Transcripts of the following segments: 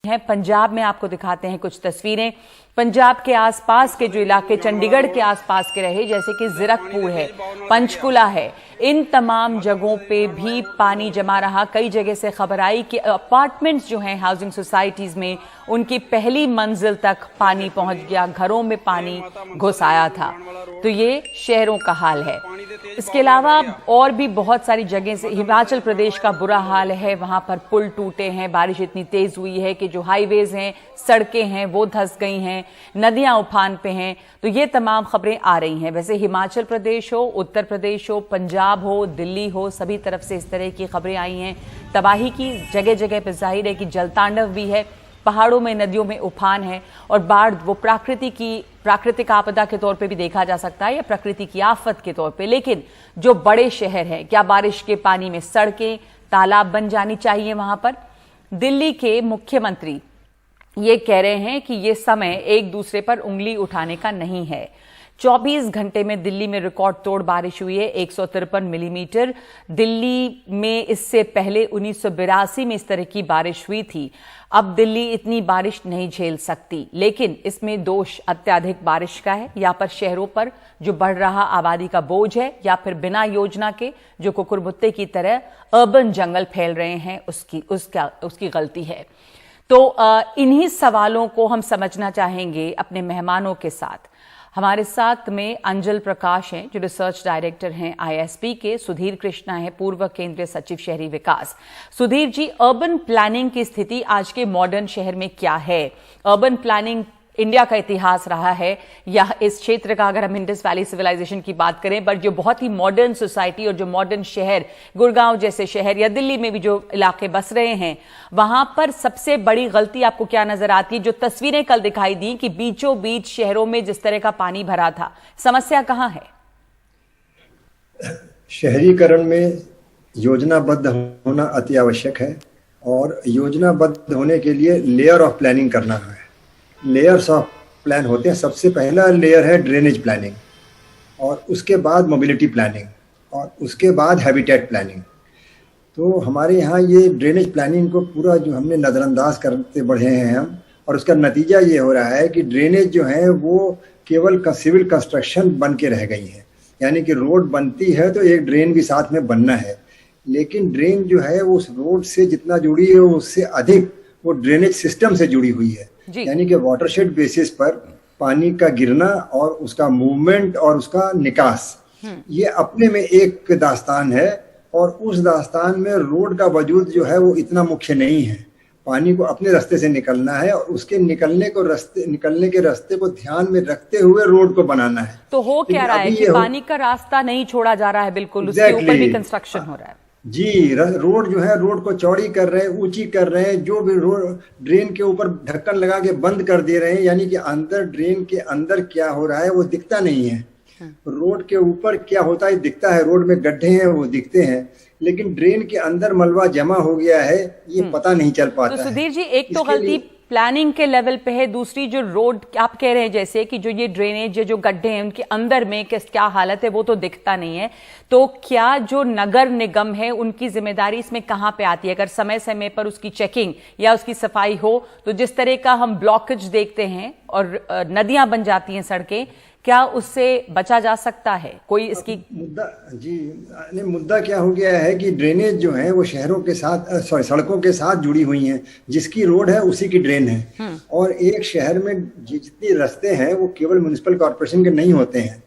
है पंजाब में। आपको दिखाते हैं कुछ तस्वीरें। पंजाब के आसपास के जो इलाके चंडीगढ़ के आसपास के रहे, जैसे कि जीरकपुर है, पंचकुला है, इन तमाम जगहों पे भी पानी जमा रहा। कई जगह से खबर आई कि अपार्टमेंट्स जो हैं हाउसिंग सोसाइटीज में, उनकी पहली मंजिल तक पानी पहुंच गया, घरों में पानी घुस आया था। तो ये शहरों का हाल है। इसके अलावा और भी बहुत सारी जगह से हिमाचल प्रदेश का बुरा हाल है। वहां पर पुल टूटे हैं, बारिश इतनी तेज हुई है कि जो हाईवेज हैं, सड़कें हैं, वो धंस गई हैं, नदियां उफान पे हैं। तो ये तमाम खबरें आ रही हैं। वैसे हिमाचल प्रदेश हो, उत्तर प्रदेश हो, पंजाब हो, दिल्ली हो, सभी तरफ से इस तरह की खबरें आई हैं तबाही की। जगह जगह पर जाहिर है कि जलतांडव भी है, पहाड़ों में, नदियों में उफान है। और बाढ़ वो प्राकृतिक आपदा के तौर पे भी देखा जा सकता है या प्रकृति की आफत के तौर पे। लेकिन जो बड़े शहर हैं, क्या बारिश के पानी में सड़कें, तालाब बन जानी चाहिए वहां पर? दिल्ली के मुख्यमंत्री ये कह रहे हैं कि ये समय एक दूसरे पर उंगली उठाने का नहीं है। 24 घंटे में दिल्ली में रिकॉर्ड तोड़ बारिश हुई है, 153 मिलीमीटर। दिल्ली में इससे पहले 1982 में इस तरह की बारिश हुई थी। अब दिल्ली इतनी बारिश नहीं झेल सकती, लेकिन इसमें दोष अत्यधिक बारिश का है, या पर शहरों पर जो बढ़ रहा आबादी का बोझ है, या फिर बिना योजना के जो कुकुरमुत्ते की तरह अर्बन जंगल फैल रहे हैं उसकी गलती है। तो इन्हीं सवालों को हम समझना चाहेंगे अपने मेहमानों के साथ। हमारे साथ में अंजल प्रकाश हैं, जो रिसर्च डायरेक्टर हैं आईएसपी के। सुधीर कृष्णा है, पूर्व केंद्रीय सचिव शहरी विकास। सुधीर जी, अर्बन प्लानिंग की स्थिति आज के मॉडर्न शहर में क्या है? अर्बन प्लानिंग इंडिया का इतिहास रहा है, या इस क्षेत्र का, अगर हम इंडस वैली सिविलाइजेशन की बात करें, बट जो बहुत ही मॉडर्न सोसाइटी और जो मॉडर्न शहर, गुड़गांव जैसे शहर या दिल्ली में भी जो इलाके बस रहे हैं, वहां पर सबसे बड़ी गलती आपको क्या नजर आती है? जो तस्वीरें कल दिखाई दी कि बीचों बीच शहरों में जिस तरह का पानी भरा था, समस्या कहां है? शहरीकरण में योजनाबद्ध होना अति आवश्यक है, और योजनाबद्ध होने के लिए लेयर ऑफ प्लानिंग करना है। लेयर्स ऑफ प्लान होते हैं। सबसे पहला लेयर है ड्रेनेज प्लानिंग, और उसके बाद मोबिलिटी प्लानिंग, और उसके बाद हैबिटेट प्लानिंग। तो हमारे यहाँ ये ड्रेनेज प्लानिंग को पूरा जो हमने नज़रअंदाज करते बढ़े हैं हम, और उसका नतीजा ये हो रहा है कि ड्रेनेज जो है वो केवल सिविल कंस्ट्रक्शन बन के रह गई है। यानी कि रोड बनती है तो एक ड्रेन भी साथ में बनना है, लेकिन ड्रेन जो है वो उस रोड से जितना जुड़ी है उससे अधिक वो ड्रेनेज सिस्टम से जुड़ी हुई है। यानी कि वाटरशेड बेसिस पर पानी का गिरना और उसका मूवमेंट और उसका निकास, ये अपने में एक दास्तान है। और उस दास्तान में रोड का वजूद जो है वो इतना मुख्य नहीं है। पानी को अपने रास्ते से निकलना है, और उसके निकलने के रास्ते को ध्यान में रखते हुए रोड को बनाना है। तो हो क्या रहा है कि पानी का रास्ता नहीं छोड़ा जा रहा है, बिल्कुल उसके ऊपर भी कंस्ट्रक्शन हो रहा है। जी, रोड जो है, रोड को चौड़ी कर रहे हैं, ऊंची कर रहे हैं, जो भी रोड ड्रेन के ऊपर ढक्कन लगा के बंद कर दे रहे हैं। यानी कि अंदर ड्रेन के अंदर क्या हो रहा है वो दिखता नहीं है। रोड के ऊपर क्या होता है दिखता है, रोड में गड्ढे हैं वो दिखते हैं, लेकिन ड्रेन के अंदर मलबा जमा हो गया है ये पता नहीं चल पाता। तो सुधीर जी, एक तो गलती प्लानिंग के लेवल पे है, दूसरी जो रोड आप कह रहे हैं जैसे कि जो ये ड्रेनेज, जो गड्ढे हैं उनके अंदर में क्या हालत है वो तो दिखता नहीं है। तो क्या जो नगर निगम है उनकी जिम्मेदारी इसमें कहां पे आती है? अगर समय समय पर उसकी चेकिंग या उसकी सफाई हो, तो जिस तरह का हम ब्लॉकेज देखते हैं और नदियां बन जाती हैं सड़कें, क्या उससे बचा जा सकता है? कोई इसकी मुद्दा क्या हो गया है कि ड्रेनेज जो है वो शहरों के साथ सड़कों के साथ जुड़ी हुई हैं। जिसकी रोड है उसी की ड्रेन है, और एक शहर में जितने रास्ते हैं वो केवल म्युनिसिपल कॉर्पोरेशन के नहीं होते हैं।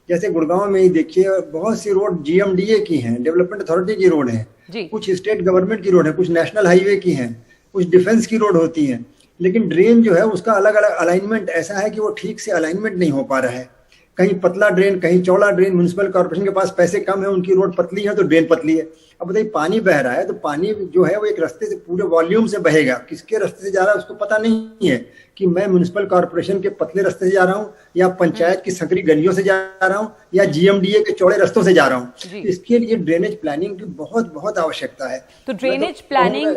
जैसे गुड़गांव में ही देखिए, बहुत सी रोड जीएमडीए की हैं, डेवलपमेंट अथॉरिटी की रोड है, कुछ स्टेट गवर्नमेंट की रोड है, कुछ नेशनल हाईवे की हैं, कुछ डिफेंस की रोड होती हैं। लेकिन ड्रेन जो है उसका अलग अलग अलाइनमेंट ऐसा है कि वो ठीक से अलाइनमेंट नहीं हो पा रहा है। कहीं पतला ड्रेन, कहीं चौड़ा ड्रेन। म्युनिसिपल कॉर्पोरेशन के पास पैसे कम है, उनकी रोड पतली है तो ड्रेन पतली है। अब बताइए, पानी बह रहा है तो पानी जो है वो एक रास्ते से पूरे वॉल्यूम से बहेगा, किसके रास्ते से जा रहा है उसको पता नहीं है कि मैं म्युनिसिपल कॉर्पोरेशन के पतले रास्ते से जा रहा हूँ या पंचायत की संकरी गलियों से जा रहा हूँ या जीएमडीए के चौड़े रास्तों से जा रहा हूँ। इसके लिए ड्रेनेज प्लानिंग की बहुत बहुत आवश्यकता है। तो ड्रेनेज प्लानिंग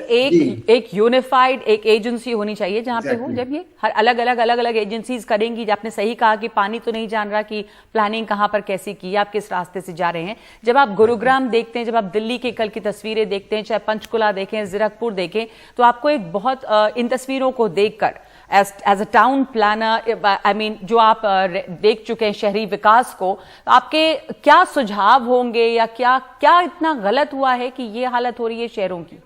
एक यूनिफाइड एक एजेंसी होनी चाहिए जहां पे हो, जब ये हर अलग अलग एजेंसीज करेंगी। आपने सही कहा कि पानी तो नहीं जान रहा कि प्लानिंग कहां पर कैसी की, आप किस रास्ते से जा रहे हैं। जब आप गुरुग्राम देखते हैं, जब आप दिल्ली के कल की तस्वीरें देखते हैं, चाहे पंचकुला देखें, जीरकपुर देखें, तो आपको एक बहुत इन तस्वीरों को देखकर as a town planner, I mean जो आप देख चुके हैं शहरी विकास को, आपके क्या सुझाव होंगे या क्या इतना गलत हुआ है कि ये हालत हो रही है शहरों की?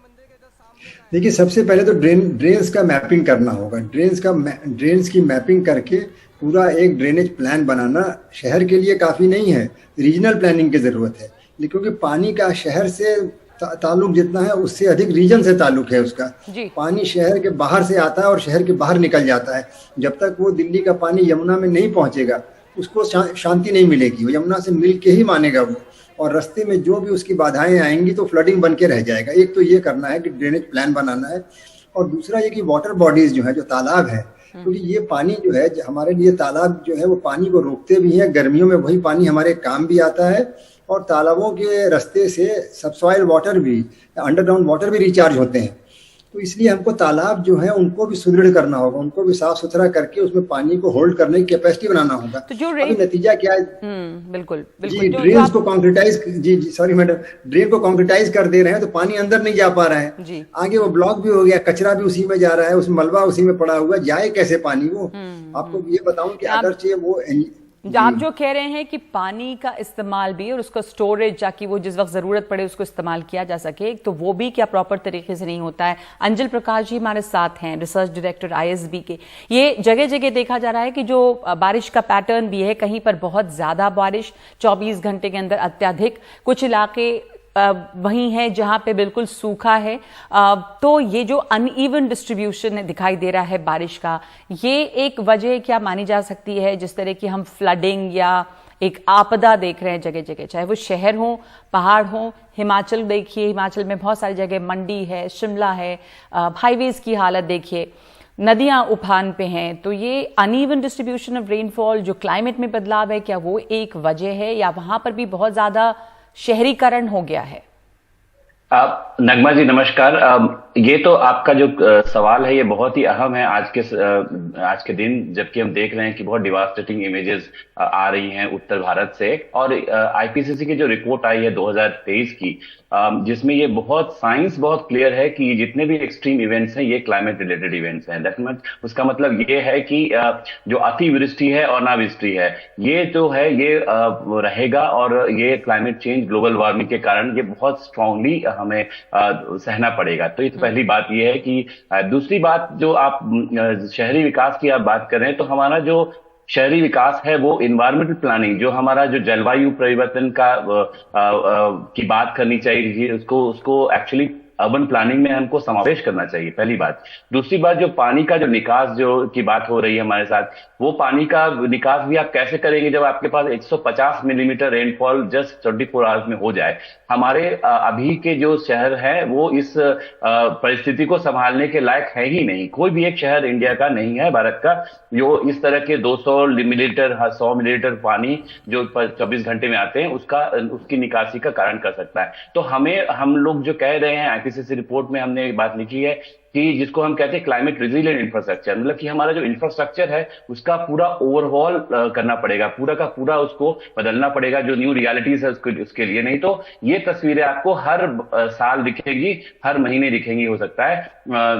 देखिए, सबसे पहले तो ड्रेन्स का मैपिंग करना होगा। ड्रेन्स की मैपिंग करके पूरा एक ड्रेनेज प्लान बनाना शहर के लिए काफी नहीं है, रीजनल प्लानिंग की जरूरत है। क्योंकि पानी का शहर से ताल्लुक जितना है उससे अधिक रीजन से ताल्लुक है उसका। पानी शहर के बाहर से आता है और शहर के बाहर निकल जाता है। जब तक वो दिल्ली का पानी यमुना में नहीं पहुंचेगा उसको शांति नहीं मिलेगी, वो यमुना से मिल के ही मानेगा वो। और रास्ते में जो भी उसकी बाधाएं आएंगी तो फ्लडिंग बन के रह जाएगा। एक तो ये करना है कि ड्रेनेज प्लान बनाना है, और दूसरा ये कि वाटर बॉडीज जो है, जो तालाब है, क्योंकि ये पानी जो है हमारे लिए, तालाब जो है वो पानी को रोकते भी हैं, गर्मियों में वही पानी हमारे काम भी आता है। और तालाबों के रास्ते से सबसॉइल वाटर भी, अंडरग्राउंड वाटर भी रिचार्ज होते हैं। तो इसलिए हमको तालाब जो है उनको भी सुदृढ़ करना होगा, उनको भी साफ सुथरा करके उसमें पानी को होल्ड करने की कैपेसिटी बनाना होगा। तो जो अभी नतीजा क्या है? बिल्कुल जी, ड्रेन को कॉन्क्रीटाइज, जी सॉरी मैडम, ड्रेन को कॉन्क्रीटाइज कर दे रहे हैं तो पानी अंदर नहीं जा पा रहा है। आगे वो ब्लॉक भी हो गया, कचरा भी उसी में जा रहा है, उसमें मलबा उसी में पड़ा हुआ, जाए कैसे पानी वो? आपको ये बताऊं कि अगर चाहिए वो आप जो कह रहे हैं कि पानी का इस्तेमाल भी और उसका स्टोरेज, ताकि वो जिस वक्त जरूरत पड़े उसको इस्तेमाल किया जा सके, तो वो भी क्या प्रॉपर तरीके से नहीं होता है। अंजल प्रकाश जी हमारे साथ हैं, रिसर्च डायरेक्टर आईएसबी के। ये जगह जगह देखा जा रहा है कि जो बारिश का पैटर्न भी है, कहीं पर बहुत ज्यादा बारिश 24 घंटे के अंदर अत्यधिक, कुछ इलाके वहीं है जहां पे बिल्कुल सूखा है। तो ये जो अनइवन डिस्ट्रीब्यूशन दिखाई दे रहा है बारिश का, ये एक वजह क्या मानी जा सकती है जिस तरह की हम फ्लडिंग या एक आपदा देख रहे हैं जगह जगह, चाहे वो शहर हो, पहाड़ हो। हिमाचल देखिए, हिमाचल में बहुत सारी जगह मंडी है, शिमला है, हाईवेज की हालत देखिए, नदियां उफान पे हैं। तो ये अनइवन डिस्ट्रीब्यूशन ऑफ रेनफॉल, जो क्लाइमेट में बदलाव है, क्या वो एक वजह है या वहां पर भी बहुत ज्यादा शहरीकरण हो गया है? नगमा जी नमस्कार। ये तो आपका जो सवाल है ये बहुत ही अहम है आज के दिन, जबकि हम देख रहे हैं कि बहुत डिवास्टेटिंग इमेजेस आ रही हैं उत्तर भारत से। और आईपीसीसी की जो रिपोर्ट आई है 2023 की, जिसमें ये साइंस बहुत क्लियर है कि जितने भी एक्सट्रीम इवेंट्स हैं ये क्लाइमेट रिलेटेड इवेंट्स हैं। उसका मतलब ये है कि जो अतिवृष्टि है और अनावृष्टि है, ये जो है ये रहेगा, और ये क्लाइमेट चेंज, ग्लोबल वार्मिंग के कारण ये बहुत स्ट्रांगली हमें सहना पड़ेगा। तो ये तो पहली बात ये है कि दूसरी बात, जो आप शहरी विकास की आप बात कर रहे हैं, तो हमारा जो शहरी विकास है वो इन्वायरमेंटल प्लानिंग, जो हमारा जो जलवायु परिवर्तन का की बात करनी चाहिए, उसको एक्चुअली अर्बन प्लानिंग में हमको समावेश करना चाहिए, पहली बात। दूसरी बात, जो पानी का जो निकास जो की बात हो रही है हमारे साथ, वो पानी का निकास भी आप कैसे करेंगे जब आपके पास 150 मिलीमीटर रेनफॉल जस्ट 24 आवर्स में हो जाए। हमारे अभी के जो शहर है वो इस परिस्थिति को संभालने के लायक है ही नहीं। कोई भी एक शहर इंडिया का नहीं है, भारत का, जो इस तरह के 200 मिलीलीटर 100 मिलीलीटर पानी जो 24 घंटे में आते हैं उसकी निकासी का कारण कर सकता है। तो हम लोग जो कह रहे हैं, आईपीसीसी रिपोर्ट में हमने एक बात लिखी है कि जिसको हम कहते हैं क्लाइमेट रेजिलिएंट इंफ्रास्ट्रक्चर, मतलब कि हमारा जो इंफ्रास्ट्रक्चर है उसका पूरा ओवरहॉल करना पड़ेगा, पूरा का पूरा उसको बदलना पड़ेगा, जो न्यू रियलिटीज है उसके लिए। नहीं तो ये तस्वीरें आपको हर साल दिखेंगी, हर महीने दिखेंगी, हो सकता है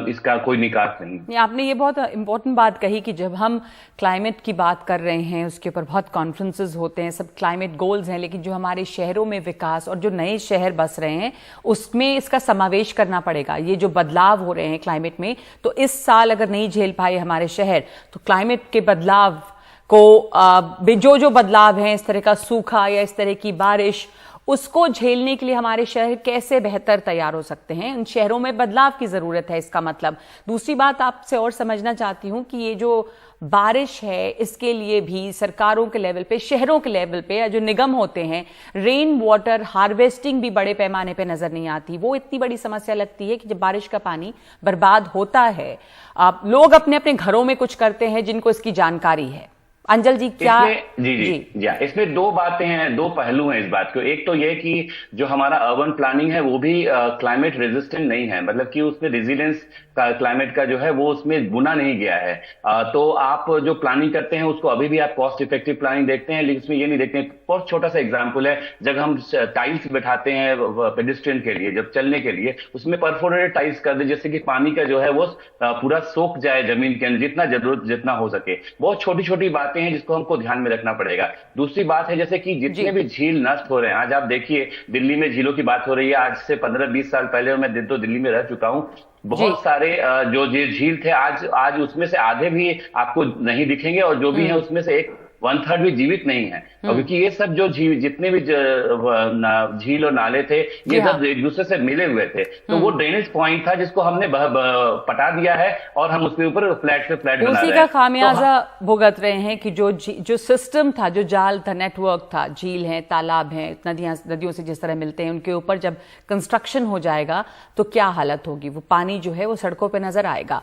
इसका कोई निकास नहीं। आपने ये बहुत इंपॉर्टेंट बात कही कि जब हम क्लाइमेट की बात कर रहे हैं, उसके ऊपर बहुत कॉन्फ्रेंसेस होते हैं, सब क्लाइमेट गोल्स हैं, लेकिन जो हमारे शहरों में विकास और जो नए शहर बस रहे हैं उसमें इसका समावेश करना पड़ेगा। ये जो बदलाव हो रहे हैं क्लाइमेट में, तो इस साल अगर नहीं झेल पाए हमारे शहर, तो क्लाइमेट के बदलाव को जो बदलाव हैं, इस तरह का सूखा या इस तरह की बारिश, उसको झेलने के लिए हमारे शहर कैसे बेहतर तैयार हो सकते हैं, उन शहरों में बदलाव की जरूरत है, इसका मतलब। दूसरी बात आपसे और समझना चाहती हूं कि ये जो बारिश है इसके लिए भी सरकारों के लेवल पे, शहरों के लेवल पे या जो निगम होते हैं, रेन वाटर हार्वेस्टिंग भी बड़े पैमाने पे नजर नहीं आती। वो इतनी बड़ी समस्या लगती है कि जब बारिश का पानी बर्बाद होता है, आप लोग अपने अपने घरों में कुछ करते हैं जिनको इसकी जानकारी है। अंजल जी क्या? जी, इसमें दो बातें हैं, दो पहलू हैं इस बात को। एक तो ये कि जो हमारा अर्बन प्लानिंग है वो भी क्लाइमेट रेजिस्टेंट नहीं है, मतलब कि उसमें रेजिलियंस क्लाइमेट का जो है वो उसमें बुना नहीं गया है। तो आप जो प्लानिंग करते हैं उसको अभी भी आप कॉस्ट इफेक्टिव प्लानिंग देखते हैं, लेकिन उसमें ये नहीं देखते हैं। बहुत छोटा सा एग्जाम्पल है, जब हम टाइल्स बैठाते हैं पेडिस्ट्रियन के लिए, जब चलने के लिए, उसमें परफोरेटेड टाइल्स कर दे जिससे कि पानी का जो है वो पूरा सोख जाए जमीन के अंदर, जितना जरूरत जितना हो सके। बहुत छोटी छोटी बातें हैं जिसको हमको ध्यान में रखना पड़ेगा। दूसरी बात है जैसे कि जितने भी झील नष्ट हो रहे हैं, आज आप देखिए दिल्ली में झीलों की बात हो रही है। आज से 15-20 साल पहले, मैं दिन तो दिल्ली में रह चुका हूं, बहुत सारे जो झील थे आज उसमें से आधे भी आपको नहीं दिखेंगे, और जो भी है उसमें से 1/3 भी जीवित नहीं है। क्योंकि ये सब जो जितने भी झील और नाले थे, ये सब एक दूसरे से मिले हुए थे। तो वो ड्रेनेज पॉइंट था जिसको हमने पटा दिया है और हम उसके ऊपर फ्लैट से फ्लैट बना रहे हैं। उसी का खामियाजा भुगत रहे हैं कि जो सिस्टम था, जो जाल था, नेटवर्क था, झील है, तालाब है, नदियों से जिस तरह मिलते हैं, उनके ऊपर जब कंस्ट्रक्शन हो जाएगा तो क्या हालत होगी। वो पानी जो है वो सड़कों पर नजर आएगा।